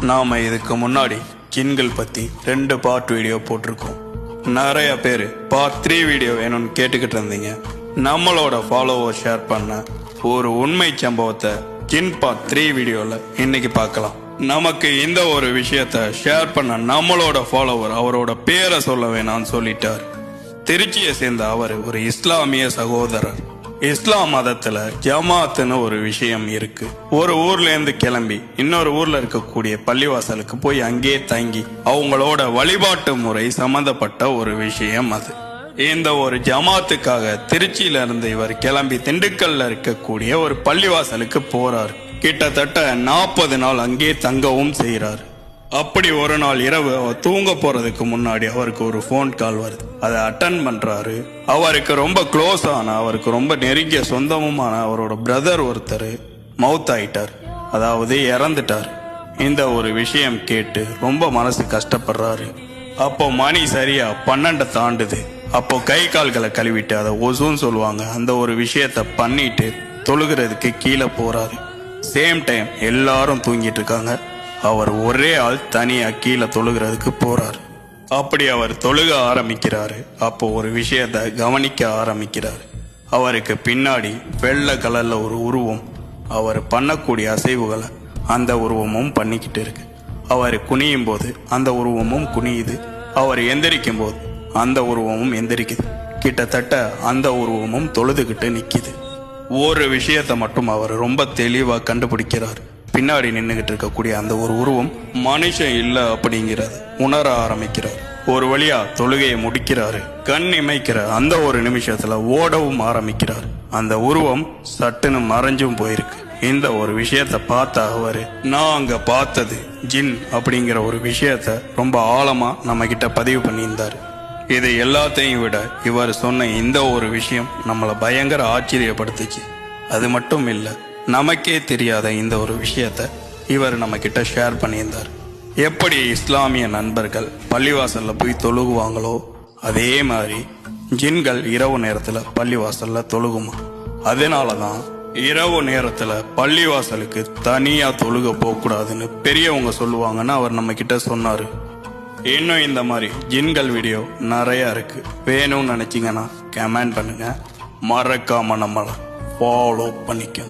நாம இதுக்கு முன்னாடி ஜின்கள் பத்தி 2 பார்ட் வீடியோ போட்டிருக்கோம். நிறைய பேர் பார்ட் 3 வீடியோ வேணும்னு கேட்டுக்கிட்டு இருந்தீங்க. நம்மளோட ஃபாலோவர் ஷேர் பண்ண ஒரு உண்மை சம்பவத்தை ஜின் பார்ட் 3 வீடியோல இன்னைக்கு பார்க்கலாம். நமக்கு இந்த ஒரு விஷயத்த ஷேர் பண்ண நம்மளோட ஃபாலோவர் அவரோட பேரை சொல்ல வேணாம்னு சொல்லிட்டார். திருச்சியை சேர்ந்த அவர் ஒரு இஸ்லாமிய சகோதரர். இஸ்லாம் மதத்துல ஜமாத்துன்னு ஒரு விஷயம் இருக்கு. ஒரு ஊர்ல இருந்து கிளம்பி இன்னொரு ஊர்ல இருக்கக்கூடிய பள்ளிவாசலுக்கு போய் அங்கேயே தங்கி அவங்களோட வழிபாட்டு முறை சம்பந்தப்பட்ட ஒரு விஷயம் அது. இந்த ஒரு ஜமாத்துக்காக திருச்சியில இருந்து இவர் கிளம்பி திண்டுக்கல்ல இருக்கக்கூடிய ஒரு பள்ளிவாசலுக்கு போறார். கிட்டத்தட்ட 40 நாள் அங்கே தங்கவும் செய்யறாரு. அப்படி ஒரு நாள் இரவு அவர் தூங்க போறதுக்கு முன்னாடி அவருக்கு ஒரு போன் கால் வருது. அதை அட்டன் பண்றாரு. அவருக்கு ரொம்ப க்ளோஸ் ஆன, அவருக்கு ரொம்ப நெருங்கிய சொந்தமுமான அவரோட பிரதர் ஒருத்தர் மவுத் ஆயிட்டார், அதாவது இறந்துட்டார். இந்த ஒரு விஷயம் கேட்டு ரொம்ப மனசு கஷ்டப்படுறாரு. அப்போ மணி சரியா 12 தாண்டுது. அப்போ கை கால்களை கழுவிட்டு, அதை ஒசுன்னு சொல்லுவாங்க, அந்த ஒரு விஷயத்த பண்ணிட்டு தொழுகிறதுக்கு கீழே போறாரு. சேம் டைம் எல்லாரும் தூங்கிட்டு இருக்காங்க. அவர் ஒரே ஆள் தனியா கீழே தொழுகிறதுக்கு போறாரு. அப்படி அவர் தொழுக ஆரம்பிக்கிறாரு. அப்போ ஒரு விஷயத்த கவனிக்க ஆரம்பிக்கிறாரு. அவருக்கு பின்னாடி வெள்ளை கலர்ல ஒரு உருவம் அவர் பண்ணக்கூடிய அசைவுகளை அந்த உருவமும் பண்ணிக்கிட்டு இருக்கு. அவர் குனியும் போது அந்த உருவமும் குனியுது. அவர் எந்திரிக்கும் போது அந்த உருவமும் எந்திரிக்குது. கிட்டத்தட்ட அந்த உருவமும் தொழுதுகிட்டு நிக்குது. ஒரு விஷயத்த மட்டும் அவர் ரொம்ப தெளிவா கண்டுபிடிக்கிறார். பின்னாடி நின்றுகிட்டு இருக்கக்கூடிய அந்த ஒரு உருவம் மனுஷன் இல்ல அப்படிங்கிறது உணர ஆரம்பிக்கிறார். ஒரு வழியா தொழுகையை முடிக்கிறாரு. கண் இமைக்கிற அந்த ஒரு நிமிஷத்துல ஓடவும் ஆரம்பிக்கிறார். அந்த உருவம் சட்டுன்னு மறைஞ்சும் போயிருக்கு. இந்த ஒரு விஷயத்த பார்த்த அவரு, நான் அங்க பார்த்தது ஜின் அப்படிங்கிற ஒரு விஷயத்த ரொம்ப ஆழமா நம்ம கிட்ட பதிவு பண்ணியிருந்தாரு. இது எல்லாத்தையும் விட இவர் சொன்ன இந்த ஒரு விஷயம் நம்மளை பயங்கர ஆச்சரியப்படுத்துச்சு. அது மட்டும் இல்ல, நமக்கே தெரியாத இந்த ஒரு விஷயத்த இவர் நம்ம கிட்ட ஷேர் பண்ணியிருந்தார். எப்படி இஸ்லாமிய நண்பர்கள் பள்ளிவாசல்ல போய் தொழுகுவாங்களோ அதே மாதிரி ஜின்கள் இரவு நேரத்துல பள்ளிவாசல்ல தொழுகுமா. அதனாலதான் இரவு நேரத்துல பள்ளிவாசலுக்கு தனியா தொழுக போக கூடாதுன்னு பெரியவங்க சொல்லுவாங்கன்னு அவர் நம்ம கிட்ட சொன்னாரு. இன்னும் இந்த மாதிரி ஜின்கள் வீடியோ நிறைய இருக்கு. வேணும்னு நினைச்சீங்கன்னா கமெண்ட் பண்ணுங்க. மறக்காம நம்மளை ஃபாலோ பண்ணிக்க.